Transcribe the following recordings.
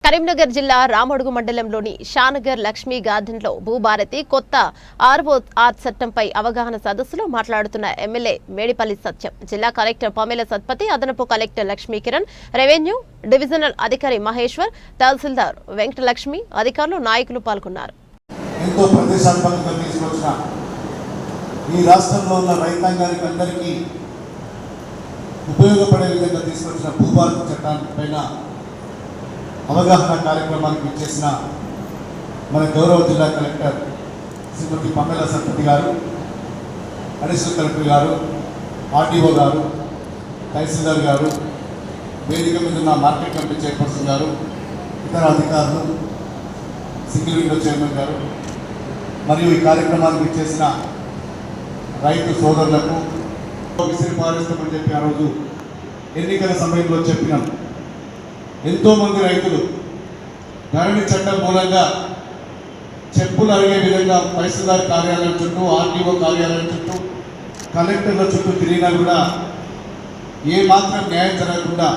కరీంనగర్ జిల్లా రామడుగు మండలంలోని షానగర్ లక్ష్మీ గార్డెన్లో భూభారతి కొత్త ఆర్ఓఆర్ చట్టంపై అవగాహన సదస్సులో మాట్లాడుతున్న ఎమ్మెల్యే మేడిపల్లి సత్యం, జిల్లా కలెక్టర్ పమేల సత్పతి, అదనపు collector Lakshmi Kiran, revenue divisional అధికారి మహేశ్వర్, తహసీల్దార్ వెంకటలక్ష్మి, అధికారులు, నాయకులు పాల్గొన్నారు. ఎంతో ప్రతిష్టాత్మకంగా తీసుకొచ్చిన ఈ రాష్ట్రంలో ఉన్న రైతాంగానికి అందరికీ ఉపయోగపడే విధంగా తీసుకొచ్చిన భూభారతి చట్టాలపైన అవగాహన కార్యక్రమానికి ఇచ్చేసిన మన గౌరవ జిల్లా కలెక్టర్ శ్రీమతి పమేల సత్పతి గారు, అడిషనల్ కలెక్టర్ గారు, ఆర్డీఓ గారు, తహసీల్దార్ గారు, వేదిక మీద ఉన్న మార్కెట్ కమిటీ చైర్పర్సన్ గారు, ఇతర అధికారులు, సింగిల్ విండో చైర్మన్ గారు మరియు ఈ కార్యక్రమానికి ఇచ్చేసిన రైతు సోదరులకు విసిరి పారేస్తామని చెప్పి ఆ రోజు ఎన్నికల సమయంలో చెప్పినాం. ఎంతోమంది రైతులు ధరణి చట్టం మూలంగా చెప్పులు అడిగే విధంగా తహసీల్దార్ కార్యాలయం చుట్టూ, ఆర్టీఓ కార్యాలయం చుట్టూ, కలెక్టర్ల చుట్టూ తిరిగినా కూడా ఏమాత్రం న్యాయం జరగకుండా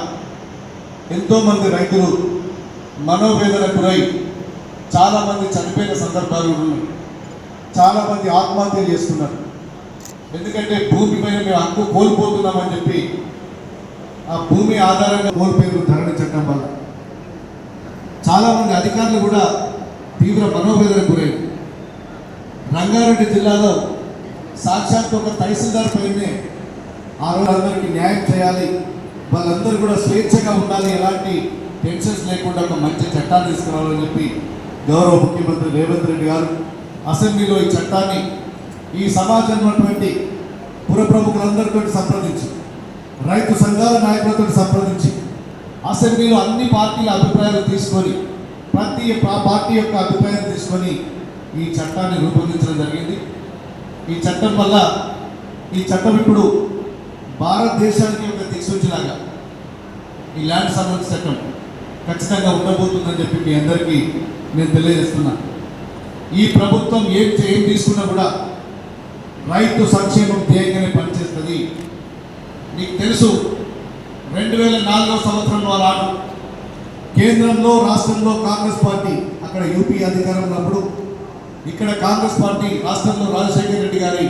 ఎంతోమంది రైతులు మనోవేదనకు గురై చాలామంది చనిపోయిన సందర్భాలు ఉన్నాయి. చాలామంది ఆత్మహత్యలు చేస్తున్నారు. ఎందుకంటే భూమి పైన మేము హక్కు కోల్పోతున్నామని చెప్పి ఆ భూమి ఆధారంగా కోల్పోయిన ధరణి చట్టం వల్ల చాలామంది అధికారులు కూడా తీవ్ర మనోవేదనకు గురైంది. రంగారెడ్డి జిల్లాలో సాక్షాత్ ఒక తహసీల్దార్ పైనే ఆ రోజులందరికీ న్యాయం చేయాలి, వాళ్ళందరూ కూడా స్వేచ్ఛగా ఉండాలి, ఎలాంటి టెన్షన్స్ లేకుండా ఒక మంచి చట్టాన్ని తీసుకురావాలని చెప్పి గౌరవ ముఖ్యమంత్రి రేవంత్ రెడ్డి గారు అసెంబ్లీలో ఈ చట్టాన్ని ఈ సమాజంలో ఉన్నటువంటి పుర ప్రముఖులందరితో సంప్రదించి, రైతు సంఘాల నాయకులతో సంప్రదించి, అసెంబ్లీలో అన్ని పార్టీల అభిప్రాయాలు తీసుకొని, ప్రతి పార్టీ యొక్క అభిప్రాయం తీసుకొని ఈ చట్టాన్ని రూపొందించడం జరిగింది. ఈ చట్టం వల్ల ఈ చట్టం ఇప్పుడు భారతదేశానికి ఒక దిక్సూచిలాగా ఈ ల్యాండ్ సంబంధించిన చట్టం ఖచ్చితంగా ఉండబోతుందని చెప్పి మీ అందరికీ నేను తెలియజేస్తున్నాను. ఈ ప్రభుత్వం ఏం తీసుకున్నా కూడా రైతు సంక్షేమం ధ్యేయంగానే పనిచేస్తుంది. మీకు తెలుసు, 2004 సంవత్సరంలో నాడు కేంద్రంలో, రాష్ట్రంలో కాంగ్రెస్ పార్టీ, అక్కడ యూపీ అధికారం ఉన్నప్పుడు ఇక్కడ కాంగ్రెస్ పార్టీ రాష్ట్రంలో రాజశేఖర రెడ్డి గారి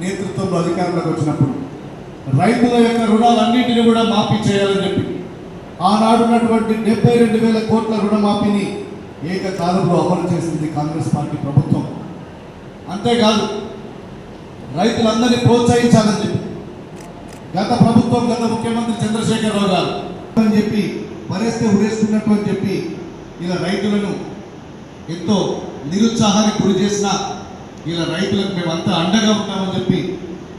నేతృత్వంలో అధికారంలోకి వచ్చినప్పుడు రైతుల యొక్క రుణాలన్నింటినీ కూడా మాఫీ చేయాలని చెప్పి ఆనాడున్నటువంటి 72,000 కోట్ల రుణమాఫీని ఏకకాలంలో అమలు చేసింది కాంగ్రెస్ పార్టీ ప్రభుత్వం. అంతేకాదు రైతులందరినీ ప్రోత్సహించాలని చెప్పి గత ప్రభుత్వం, గత ముఖ్యమంత్రి చంద్రశేఖరరావు గారు అని చెప్పి వరేస్తే ఉరేస్తున్నట్టు అని చెప్పి ఇలా రైతులను ఎంతో నిరుత్సాహానికి గురి చేసిన ఇలా రైతులకు మేమంతా అండగా ఉంటామని చెప్పి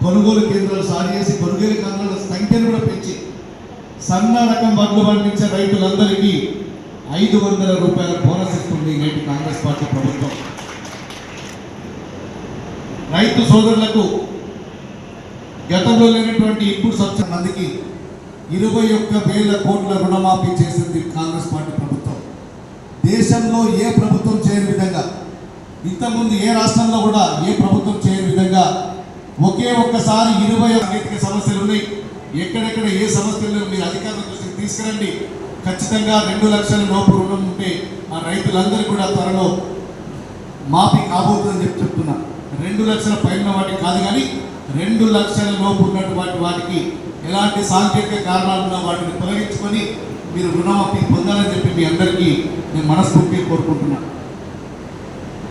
కొనుగోలు కేంద్రాలు సాగు చేసి కొనుగోలు కేంద్రాల సంఖ్యను కూడా పెంచి సన్న రకం వడ్లు పండించే రైతులందరికీ 500 రూపాయల బోనస్ ఇస్తుంది నేటి కాంగ్రెస్ పార్టీ ప్రభుత్వం. రైతు సోదరులకు గతంలో లేనటువంటి ఇన్పుట్ సబ్సిడీ మందికి 21,000 కోట్ల రుణమాఫీ చేసింది కాంగ్రెస్ పార్టీ ప్రభుత్వం. దేశంలో ఏ ప్రభుత్వం చేయని విధంగా, ఇంతకుముందు ఏ రాష్ట్రంలో కూడా ఏ ప్రభుత్వం చేయని విధంగా ఒకే ఒక్కసారి 20 సాంకేతిక సమస్యలు ఉన్నాయి. ఎక్కడెక్కడ ఏ సమస్యలు మీరు అధికారుల దృష్టికి తీసుకురండి. ఖచ్చితంగా 2 లక్షల లోపు రుణం ఉంటే ఆ రైతులందరూ కూడా త్వరలో మాఫీ కాబోతుందని చెప్తున్నా. 2 లక్షల పైన వాటికి కాదు, కానీ 2 లక్షల లోపు ఉన్నటువంటి వాటికి ఎలాంటి సాంకేతిక కారణాలున్నా వాటిని తొలగించుకొని మీరు రుణమాఫీ పొందాలని చెప్పి మీ అందరికీ నేను మనస్ఫూర్తిగా కోరుకుంటున్నా.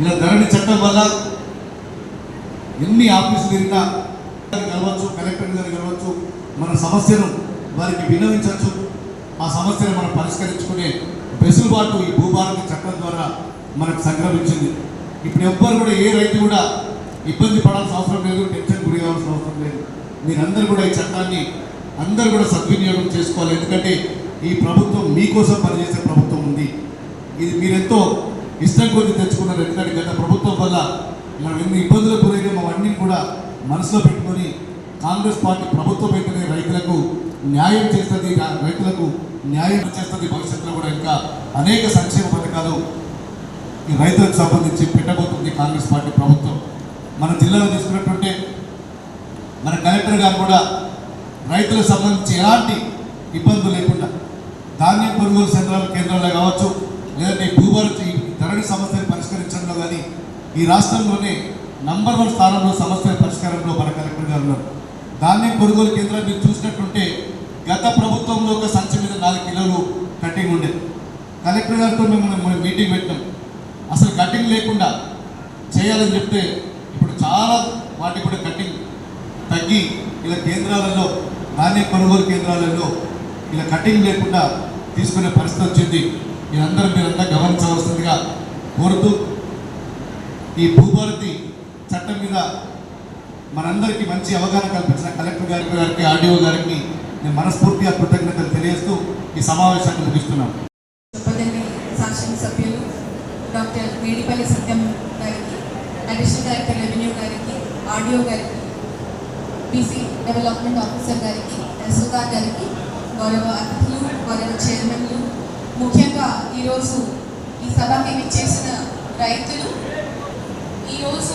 ఇలా ధరణి చట్టం వల్ల ఎన్ని ఆఫీసులు తిరిగినా కలవచ్చు, కలెక్టర్ గారు కలవచ్చు, మన సమస్యను వారికి విన్నవించవచ్చు, ఆ సమస్యను మనం పరిష్కరించుకునే వెసులుబాటు ఈ భూభారతి చట్టం ద్వారా మనకు సంక్రమించింది. ఇప్పుడు ఎవ్వరు కూడా ఏ రైతు కూడా ఇబ్బంది పడాల్సిన అవసరం లేదు, టెన్షన్ గురి కావాల్సిన అవసరం లేదు. మీరందరూ కూడా ఈ చట్టాన్ని అందరూ కూడా సద్వినియోగం చేసుకోవాలి. ఎందుకంటే ఈ ప్రభుత్వం మీకోసం పనిచేసే ప్రభుత్వం ఉంది. ఇది మీరెంతో ఇష్టం కొద్ది తెచ్చుకున్నారు. ఎందుకంటే గత ప్రభుత్వం వల్ల మనం ఎన్ని ఇబ్బందులకు గురైనా అవన్నీ కూడా మనసులో పెట్టుకొని కాంగ్రెస్ పార్టీ ప్రభుత్వం అయితేనే రైతులకు న్యాయం చేస్తుంది, రైతులకు న్యాయం చేస్తుంది. భవిష్యత్తులో కూడా ఇంకా అనేక సంక్షేమ పథకాలు ఈ రైతులకు సంబంధించి పెట్టబోతుంది కాంగ్రెస్ పార్టీ ప్రభుత్వం. మన జిల్లాలో తీసుకున్నట్టుంటే మన కలెక్టర్ గారు కూడా రైతులకు సంబంధించి ఎలాంటి ఇబ్బందులు లేకుండా ధాన్యం కొనుగోలు కేంద్రాల్లో కావచ్చు, లేదంటే ఈ భూభారతి ధరణి సమస్యను పరిష్కరించడంలో కానీ ఈ రాష్ట్రంలోనే నంబర్ 1 స్థానంలో సమస్యల పరిష్కారంలో మన కలెక్టర్ గారు ఉన్నారు. ధాన్యం కొనుగోలు కేంద్రాలు మీరు చూసినట్టుంటే గత ప్రభుత్వంలో ఒక సంచి మీద 4 కిలోలు కటింగ్ ఉండేది. కలెక్టర్ గారితో మేము మీటింగ్ పెట్టినాం. అసలు కటింగ్ లేకుండా చేయాలని చెప్తే ఇప్పుడు చాలా వాటి కూడా కటింగ్ తగ్గి ఇలా కేంద్రాలలో ధాన్యం కొనుగోలు కేంద్రాలలో ఇలా కటింగ్ లేకుండా తీసుకునే పరిస్థితి వచ్చింది. మీరంతా గమనించవలసిందిగా కోరుతూ ఈ భూభారతి చట్టం మీద మనందరికీ మంచి అవగాహన కల్పించిన కలెక్టర్ గారికి ఆర్డీఓ గారికి నేను మనస్ఫూర్తిగా కృతజ్ఞతలు తెలియజేస్తూ ఈ సమావేశాన్ని ముగిస్తున్నాను. చెప్పదండి శాసనసభ్యులు డాక్టర్ మేడిపల్లి సత్యం గారికి, అడిషనల్ డైరెక్టర్ రెవెన్యూ గారికి, ఆర్డీఓ గారికి, బీసీ డెవలప్మెంట్ ఆఫీసర్ గారికి, ఎస్ఓ గారికి, గౌరవ అతిథులు, గౌరవ చైర్మన్లు, ముఖ్యంగా ఈరోజు ఈ సభకి విచ్చేసిన రైతులు, ఈరోజు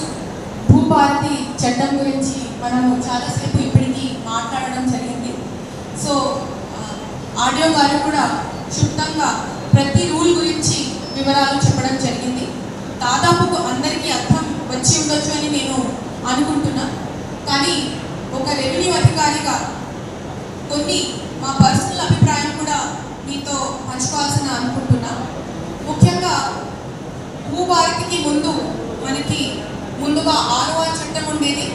భూభారతి చట్టం గురించి మనము చాలాసేపు ఇప్పటికీ మాట్లాడడం జరిగింది. సో ఆడియో గారు కూడా క్షుణ్ణంగా ప్రతి రూల్ గురించి వివరాలు చెప్పడం జరిగింది. దాదాపు అందరికీ అర్థం వచ్చి ఉండొచ్చు అని నేను అనుకుంటున్నా. కానీ ఒక రెవెన్యూ అధికారిగా కొన్ని మా పర్సనల్ అభిప్రాయం కూడా మీతో పంచుకోవాల్సిన అనుకుంటున్నా. ముఖ్యంగా భూభారతికి ముందుగా 6వ చట్టం ఉండేది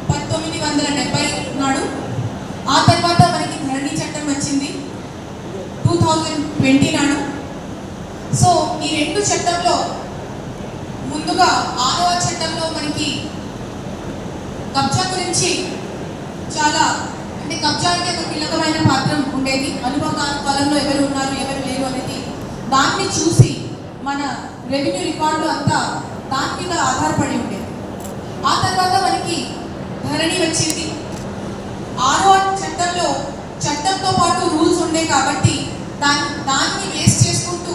1970 నాడు. ఆ తర్వాత మనకి ధరణి చట్టం వచ్చింది 2020 నాడు. సో ఈ 2 చట్టంలో ముందుగా 6వ చట్టంలో మనకి కబ్జా గురించి చాలా కబ్జా అంటే ఒక కీలకమైన పాత్ర ఉండేది. అనుభవ కాలంలో ఎవరు ఉన్నారు ఎవరు లేరు అనేది దాన్ని చూసి మన రెవెన్యూ రికార్డులు అంతా దాని మీద ఆధారపడి ఉండేది. ఆ తర్వాత మనకి ధరణి వచ్చింది. 6వ చట్టంతో పాటు రూల్స్ ఉండే కాబట్టి దాన్ని బేస్ చేసుకుంటూ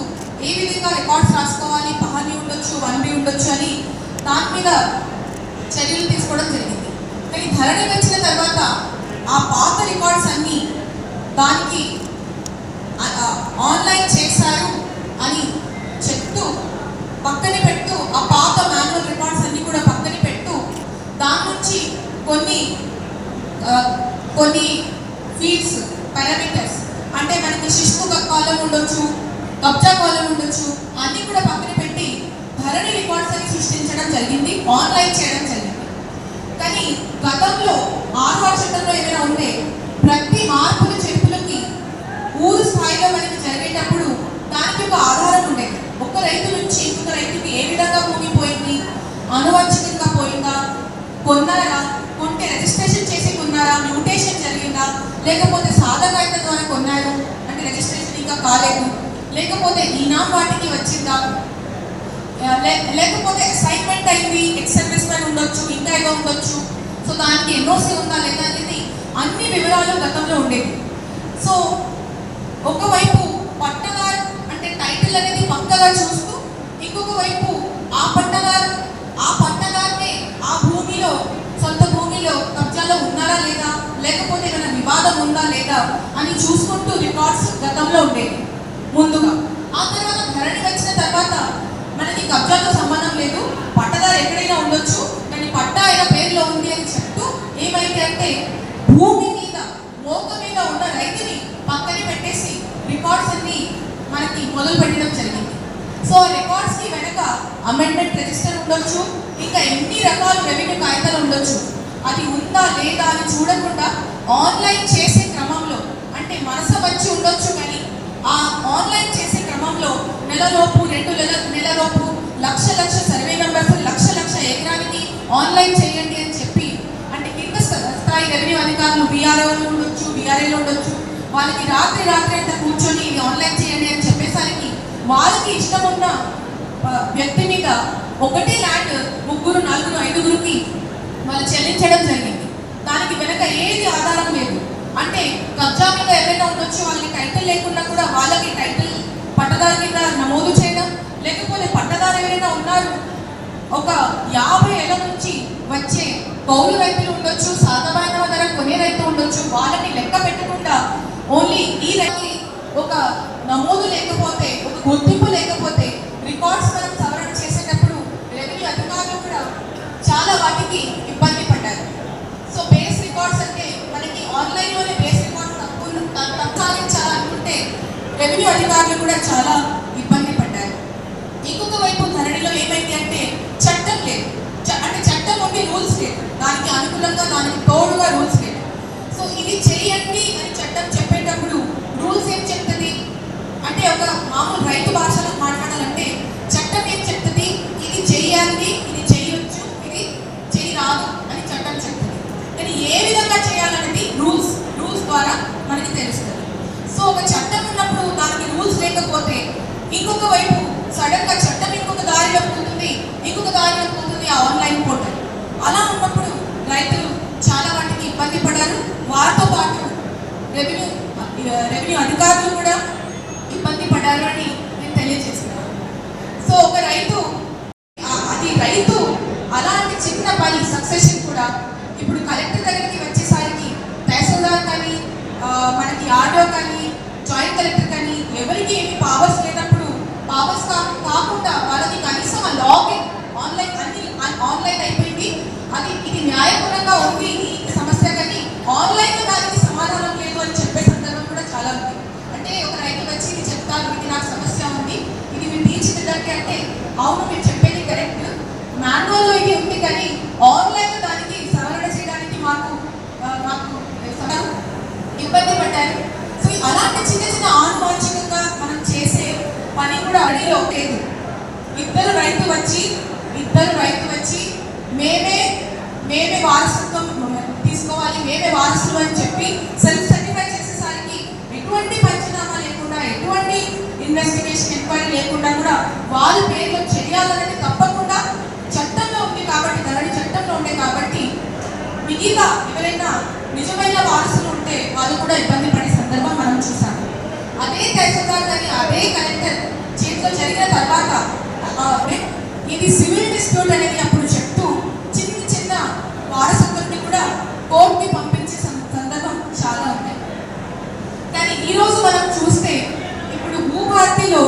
ఏ విధంగా రికార్డ్స్ రాసుకోవాలి, పహాని ఉండొచ్చు, 1B ఉండొచ్చు అని దాని మీద చర్యలు తీసుకోవడం జరిగింది. కానీ ధరణి వచ్చిన తర్వాత ఆ పాత రికార్డ్స్ అన్నీ దానికి ఆన్లైన్ చేశారు అని చెప్తూ పక్కనే పెట్టు, ఆ పాత మాన్యువల్ రికార్డ్స్ అన్నీ కూడా పక్కనే పెట్టు, దాని నుంచి కొన్ని ఫీల్డ్స్ పారామీటర్స్ అంటే మనకి శిశు కాలం ఉండొచ్చు, కబ్జా కాలం ఉండొచ్చు, అన్నీ కూడా పక్కన పెట్టి ధరణి రికార్డ్స్ అని సృష్టించడం జరిగింది, ఆన్లైన్ చేయడం జరిగింది. కానీ గతంలో 6వ చట్టంలో ఏమైనా ఉంటే ప్రతి మార్పులు చేర్పులకి ఊరు స్థాయిలో మనకి జరిగేటప్పుడు దానికి ఒక ఆధారం ఉండేది. ఒక రైతు నుంచి ఇంకొక రైతుకి ఏ విధంగా భూమి పోయింది, అనువంశికంగా పోయిందా, కొన్నారా, కొంటే రిజిస్ట్రేషన్ చేసి కొన్నారా, మ్యూటేషన్ జరిగిందా, లేకపోతే సాధకాయత ద్వారా కొన్నారు అంటే రిజిస్ట్రేషన్ ఇంకా కాలేదు, లేకపోతే ఈనాం వాటికి వచ్చిందా, లేకపోతే అసైన్మెంట్ అయింది, ఎక్స్ సర్వీస్ మ్యాన్ ఉండొచ్చు, ఇంకా ఏదో ఉండొచ్చు, సో దానికి ఎన్ఓసి ఉందా లేదా అనేది అన్ని వివరాలు గతంలో ఉండేవి. సో ఒకవైపు పట్టదారు అంటే టైటిల్ అనేది పక్కగా చూస్తూ, ఇంకొక వైపు ఆ పట్టదారునే ఆ భూమిలో సొంత భూమిలో కబ్జాలో ఉన్నారా లేదా, లేకపోతే ఏమైనా వివాదం ఉందా లేదా అని చూసుకుంటూ రికార్డ్స్ గతంలో ఉండేవి ముందుగా. ఆ తర్వాత ధరణి వచ్చిన తర్వాత మనకి కబ్జాతో సంబంధం లేదు, పట్టదారు ఎక్కడైనా ఉండొచ్చు, కానీ పట్టా ఆయన పేరులో ఉంది అని చెప్తూ ఏమైంది అంటే భూమి మీద మోక మీద ఉన్న రైతుని పక్కనే పెట్టేసి రికార్డ్స్ అన్ని మనకి మొదలు పెట్టడం జరిగింది. సో రికార్డ్స్కి వెనక అమెండ్మెంట్ రిజిస్టర్ ఉండొచ్చు, ఇంకా ఎన్ని రకాల రెవెన్యూ కాగితాలు ఉండొచ్చు, అది ఉందా లేదా అని చూడకుండా ఆన్లైన్ చేసే క్రమంలో అంటే మనసు వచ్చి ఉండొచ్చు, కానీ ఆ ఆన్లైన్ చేసే క్రమంలో నెలలోపు 2 నెలలోపు లక్ష సర్వే మెంబర్స్ లక్ష ఎకరానికి ఆన్లైన్ చేయండి అని చెప్పి అంటే కింద స్థాయి రెవెన్యూ అధికారులు బీఆర్ఓలు ఉండొచ్చు, బీఆర్ఏలు ఉండొచ్చు, వాళ్ళకి రాత్రి అంతా కూర్చొని ఇది ఆన్లైన్ చేయండి అని చెప్పేసరికి వాళ్ళకి ఇష్టం ఉన్న వ్యక్తి మీద ఒకటే ల్యాండ్ 3, 4, 5గురికి వాళ్ళు చెల్లించడం జరిగింది. దానికి వెనక ఏది ఆధారం లేదు. అంటే కబ్జా మీద ఎవరైనా ఉండొచ్చు, వాళ్ళకి టైటిల్ లేకున్నా కూడా వాళ్ళకి టైటిల్ పట్టదారు కింద నమోదు చేయడం, లేకపోతే పట్టదారు ఎవరైనా ఉన్నారు ఒక 50 ఏళ్ల నుంచి వచ్చే కౌలు రైతులు ఉండొచ్చు, సాధమైన ధర కొనే రైతు ఉండొచ్చు, వాళ్ళని లెక్క పెట్టకుండా ఓన్లీ ఈ రైతు ఒక నమోదు లేకపోతే, ఒక గుర్తింపు లేకపోతే రెవెన్యూ అధికారులు కూడా చాలా ఇబ్బంది పడ్డారు. ఇంకొక వైపు ధరణిలో ఏమైంది అంటే చట్టం లేదు, అంటే చట్టం ఉండి రూల్స్ లేదు, దానికి అనుకూలంగా దానికి తోడుగా రూల్స్ లేదు. సో ఇది చేయండి అని చట్టం చెప్పేటప్పుడు రూల్స్ ఏం చెప్తుంది అంటే, ఒక మామూలు రైతు భాషలో మాట్లాడాలంటే చట్టం ఏం చెప్తుంది, ఇది చేయాలి, ఇది చేయొచ్చు, ఇది చేయరాదు అని చట్టం చెప్తుంది. కానీ ఏ విధంగా చేయాలనేది రూల్స్ ద్వారా మనకి తెలుస్తుంది. సో ఒక చట్టం ఉన్నప్పుడు దానికి రూల్స్ లేకపోతే ఇంకొక వైపు సడన్ గా చట్టం ఇంకొక దారిలో పోతుంది, ఇంకొక దారిలో పోతుంది ఆ ఆన్లైన్ పోర్టల్. అలా ఉన్నప్పుడు రైతులు చాలా వాటికి ఇబ్బంది పడ్డారు. వారితో పాటు రెవెన్యూ అధికారులు కూడా ఇబ్బంది పడ్డారు అని నేను తెలియజేస్తున్నాను. సో ఒక రైతు అలాంటి చిన్న పని సక్సెషన్ కూడా ఇప్పుడు కలెక్టర్ దగ్గరికి వచ్చేసరికి తహసీల్దార్ కానీ మనకి ఆర్డో కానీ జాయింట్ కలెక్టర్ కానీ ఎవరికి ఏమి పవర్స్ లేనప్పుడు పవర్స్ కాకుండా వాళ్ళకి కనీసం ఆ లాగిన్ ఆన్లైన్ అన్ని ఆన్లైన్ అయిపోయింది. ఇది న్యాయపరంగా ఉంది ఈ సమస్య, కానీ ఆన్లైన్లో దానికి సమాధానం లేదు అని చెప్పే సందర్భం కూడా చాలా ఉంది. అంటే ఒక రైతు వచ్చి ఇది చెప్తారు, ఇది నాకు సమస్య ఉంది, ఇది మీరు తీర్చిదిద్దండి అంటే అవును మీరు చెప్పేది కరెక్ట్, మాన్యువల్లో ఇది ఉంది కానీ ఆన్లైన్లో దానికి సవరణ చేయడానికి మాకు ఇబ్బంది పడ్డారు. సో అలాంటి చిన్న చిన్న ఆనువాంఛికంగా మనం చేసే పని కూడా అడిలో లేదు. ఇద్దరు రైతు వచ్చి మేమే వారసత్వం తీసుకోవాలి, మేమే వారసులు అని చెప్పి సెల్ఫ్ సర్టిఫై చేసేసరికి ఎటువంటి పంచనామా లేకుండా, ఎటువంటి ఇన్వెస్టిగేషన్ ఎంక్వైరీ లేకుండా కూడా వాళ్ళ పేర్లో చేయాలనేది తప్పకుండా చట్టంలో ఉంది కాబట్టి, ధరణి చట్టంలో ఉండే కాబట్టి మిగతా ఎవరైనా నిజమైన వారసులు ఉంటే వాళ్ళు కూడా ఇబ్బంది పడే సందర్భం మనం చూసాము. అదే తహసీల్దార్ కానీ అదే కలెక్టర్ చేతిలో జరిగిన తర్వాత ఇది సివిల్ డిస్ప్యూట్ అనేది అప్పుడు చెప్తూ చిన్న వారసత్వాన్ని కూడా కోర్టుకి పంపించే సందర్భం చాలా ఉంది. కానీ ఈరోజు మనం చూస్తే ఇప్పుడు భూభారతిలో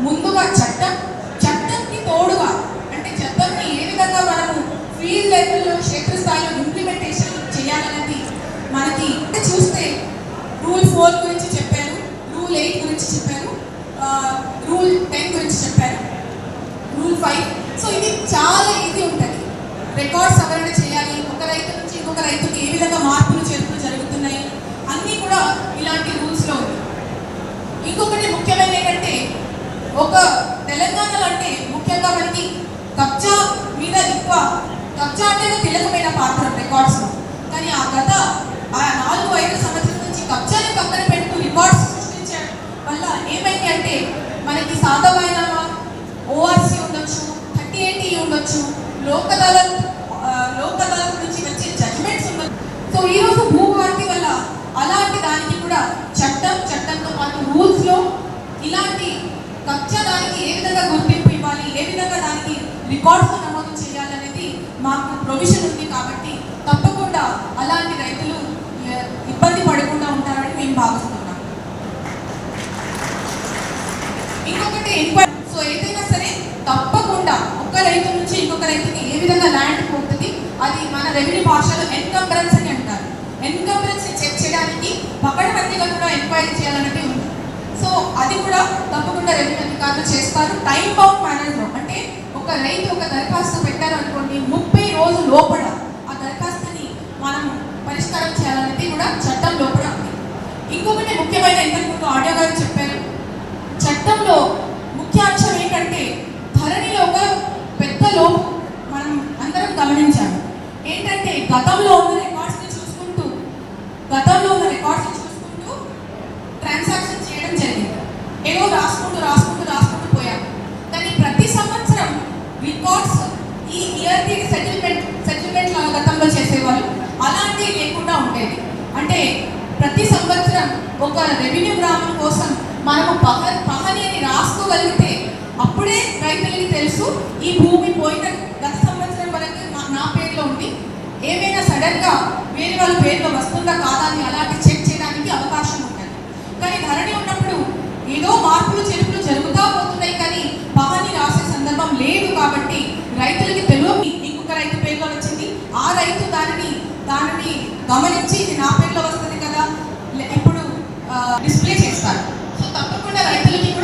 ముందుగా చట్టంకి తోడుగా, అంటే చట్టంని ఏ విధంగా మనము ఫీల్డ్ లెవెల్లో క్షేత్రస్థాయిలో ఇంప్లిమెంటేషన్ చేయాలనేది మనకి చూస్తే రూల్ 4 గురించి చెప్పారు, రూల్ 8 గురించి చెప్పారు, రూల్ 10 గురించి చెప్పారు, రూల్ 5. సో ఇది చాలా ఈజీ ఉంటుంది. రికార్డ్ సవరణ చేయాలి, ఒక రైతు నుంచి ఇంకొక రైతుకి ఏ విధంగా మార్పులు చేర్పులు జరుగుతున్నాయి అన్నీ కూడా ఇలాంటి రూల్స్లో ఉంది. ఇంకొకటి ముఖ్యమైన ఏంటంటే, ఒక తెలంగాణలో అంటే ముఖ్యంగా మనకి కబ్జా మీద ఎక్కువ, కబ్జా అంటే కీలకమైన పాత్ర రికార్డ్స్లో. కానీ ఆ 4-5 సంవత్సరాల నుంచి కబ్జాని పక్కన పెట్టు రికార్డ్స్ సృష్టించడం వల్ల ఏమైంది అంటే, మనకి సాధవాయినామా, ఓఆర్సీ ఉండొచ్చు, 3080 ఉండొచ్చు, లోక్ అదాలత్ నుంచి వచ్చే జడ్జ్మెంట్స్ ఉండొచ్చు. సో ఈరోజు భూభారతి వల్ల అలాంటి దానికి కూడా చట్టంతో పాటు రూల్స్లో ఇలాంటి కబ్జా దానికి ఏ విధంగా గుర్తింపు ఇవ్వాలి, ఏ విధంగా దానికి రికార్డ్స్ నమోదు చేయాలనేది మాకు ప్రొవిజన్ ఉంది. కాబట్టి తప్పకుండా అలాంటి రైతులు ఇబ్బంది పడకుండా ఉంటారని మేము భావిస్తున్నాం. ఇంకొకటి ఎంక్వైరీ, సో ఏదైనా సరే తప్పకుండా ఒక రైతు నుంచి ఇంకొక రైతుకి ఏ విధంగా ల్యాండ్ పోతుంది, అది మన రెవెన్యూ భాషలో ఎన్కంబరెన్స్ అని అంటారు. ఎన్కంబరెన్స్ చెక్ చేయడానికి పకడ్బందీగా కూడా ఎంక్వైరీ చేయాలన్నది ఉంది. సో అది కూడా తప్పకుండా రెవెన్యూ అధికారులు చేస్తారు. టైం బౌండ్ మేనర్లో, అంటే ఒక రైతు ఒక దరఖాస్తు పెట్టారు అనుకోండి, 30 రోజుల లోపల ఆ దరఖాస్తుని మనం పరిష్కారం చేయాలనేది కూడా చట్టం లోపల ఉంది. ఇంకొకటి ముఖ్యమైన, ఇంతకుముందు ఆడియో గారు చెప్పారు, చట్టంలో ముఖ్య అంశం ఏంటంటే ధరణిలో ఒక పెద్ద లోపు మనం అందరం గమనించాము. ఏంటంటే గతంలో ఉన్న రికార్డ్స్ని చూసుకుంటూ ట్రాన్సాక్షన్ చేయడం జరిగింది. ఏదో రాసుకుంటూ పోయాము. కానీ ప్రతి సంవత్సరం రికార్డ్స్ ఈ ఇయర్లీ సెటిల్మెంట్ లాగా గతంలో చేసేవాళ్ళు, అలాంటివి లేకుండా ఉండేది. అంటే ప్రతి సంవత్సరం ఒక రెవెన్యూ గ్రామం కోసం మనము పహని అని రాసుకోగలిగితే అప్పుడే రైతులకి తెలుసు ఈ భూమి పోయిన గత సంవత్సరం వరకు నా పేరులో ఉంది, ఏమైనా సడన్గా వేరే వాళ్ళ పేరులో వస్తుందా కాదా అని అలాంటి చెక్ చేయడానికి అవకాశం ఉంటుంది. కానీ ధరణి ఉన్నప్పుడు ఏదో మార్పులు చేర్పులు జరుగుతూ పోతున్నాయి, కానీ పహని రాసే సందర్భం లేదు. కాబట్టి రైతులకి తెలియదు ఇంకొక రైతు పేరులో వచ్చింది, ఆ రైతు దానిని గమనించి ఇది నా పేరులో వస్తుంది కదా ఇప్పుడు డిస్ప్లే చేస్తారు. సో తప్పకుండా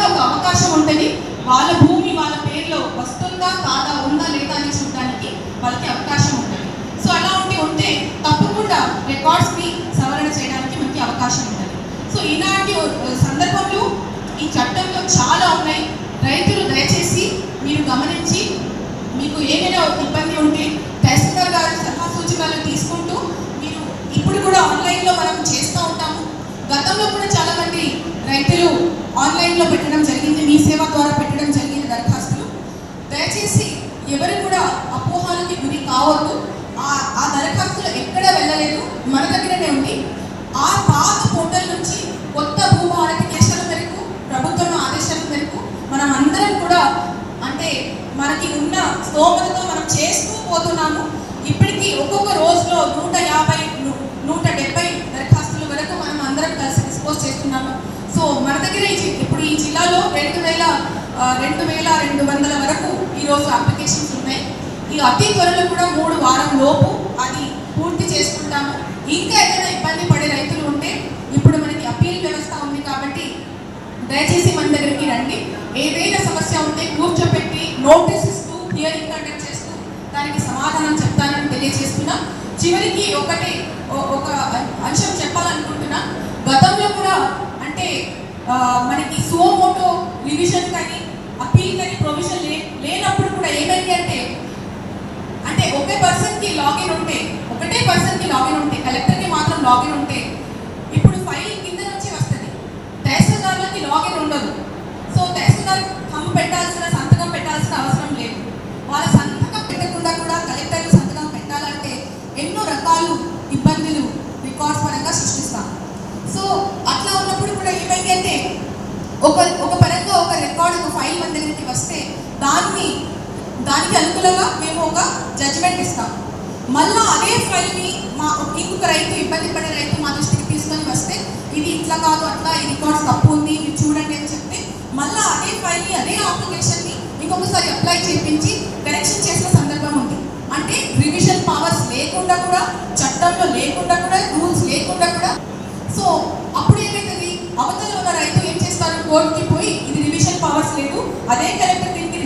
ఒక అవకాశం ఉంటుంది. వాళ్ళ భూమి వాళ్ళ పేరులో వస్తుందా కాదా, ఉందా లేదా అని చూడడానికి వాళ్ళకి అవకాశం ఉంటుంది. సో అలాంటి ఉంటే తప్పకుండా రికార్డ్స్ని సవరణ చేయడానికి మనకి అవకాశం ఉంటుంది. సో ఇలాంటి సందర్భంలో ఈ చట్టంలో చాలా ఉన్నాయి. రైతులు దయచేసి మీరు గమనించి మీకు ఏమైనా ఇబ్బంది ఉంటే తహసీల్దార్ గారి సలహా సూచనలు తీసుకుంటూ మీరు ఇప్పుడు కూడా ఆన్లైన్లో మనం చేస్తూ ఉంటాము. గతంలో కూడా చాలామంది రైతులు ఆన్లైన్లో పెట్టడం జరిగింది, మీ సేవ ద్వారా పెట్టడం జరిగింది దరఖాస్తులు. దయచేసి ఎవరు కూడా అపోహలకి గురి కావద్దు. ఆ దరఖాస్తులు ఎక్కడ వెళ్ళలేదు, మన దగ్గరనే ఉంది. ఆ పాత పోర్టల్ నుంచి కొత్త భూభారతికేశాల మేరకు ప్రభుత్వం ఆదేశాల మేరకు మనం అందరం కూడా అంటే మనకి ఉన్న స్తోమతతో మనం చేస్తూ పోతున్నాము. ఇప్పటికీ ఒక్కొక్క రోజులో 150, 170 దరఖాస్తుల వరకు మనం అందరం కలిసి డిస్పోజ్ చేస్తున్నాము. సో మన దగ్గర ఇప్పుడు ఈ జిల్లాలో 2200 వరకు ఈరోజు అప్లికేషన్స్ ఉన్నాయి. ఈ అతి త్వరలో కూడా 3 వారం లోపు అది పూర్తి చేసుకుంటాము. ఇంకా ఏదైనా ఇబ్బంది పడే రైతులు ఉంటే ఇప్పుడు మనకి అప్పీల్ వ్యవస్థ ఉంది కాబట్టి దయచేసి మన దగ్గరికి రండి. ఏదైనా సమస్య ఉంటే కూర్చోపెట్టి నోటీస్ ఇస్తూ హియరింగ్ కండక్ట్ చేస్తూ దానికి సమాధానం చెప్తానని తెలియజేస్తున్నా. చివరికి ఒక అంశం చెప్పాలనుకుంటున్నా. గతంలో కూడా అంటే మనకి సుమోటో రివిజన్ కానీ అప్పీల్ కానీ ప్రొవిజన్ లేనప్పుడు కూడా ఏమైంది అంటే ఒకే పర్సన్కి లాగిన్ ఉంటే, ఒకటే పర్సన్కి లాగిన్ ఉంటే, కలెక్టర్కి మాత్రం లాగిన్ ఉంటే ఇప్పుడు ఫైల్ కింద నుంచి వస్తుంది, తహసీల్దార్లకి లాగిన్ ఉండదు. సో తహసీల్దార్ సంతకం పెట్టాల్సిన అవసరం లేదు. వాళ్ళ సంతకం పెట్టకుండా కూడా కలెక్టర్లు సంతకం పెట్టాలంటే ఎన్నో రకాలు ఇబ్బందులు రికార్డ్స్ పరంగా సృష్టిస్తాం. సో అట్లా ఉన్నప్పుడు కూడా ఏమైంది అంటే ఒక పరంగా ఒక రికార్డ్, ఒక ఫైల్ మన దగ్గరికి వస్తే దానికి అనుకూలంగా మేము ఒక జడ్జిమెంట్ ఇస్తాం. మళ్ళీ అదే ఫైల్ని ఇంకొక రైతు, ఇబ్బంది పడే రైతు మా దృష్టికి తీసుకొని వస్తే ఇది ఇట్లా కాదు, అట్లా ఈ రికార్డ్స్ తప్పు ఉంది, మీరు చూడండి అని చెప్తే మళ్ళీ అదే ఫైల్ని, అదే అప్లికేషన్ని ఇంకొకసారి అప్లై చేయించి కరెక్షన్ చేసిన సందర్భం ఉంది. అంటే రివిజన్ పవర్స్ లేకుండా కూడా, చట్టంలో లేకుండా కూడా, రూల్స్ లేకుండా కూడా. సో అప్పుడు ఏమవుతుంది, అవతల ఉన్న రైతు ఏం చేస్తారు, కోర్టుకి పోయి ఇది రివిజన్ పవర్స్ లేదు, అదే కలెక్టర్ దీనికి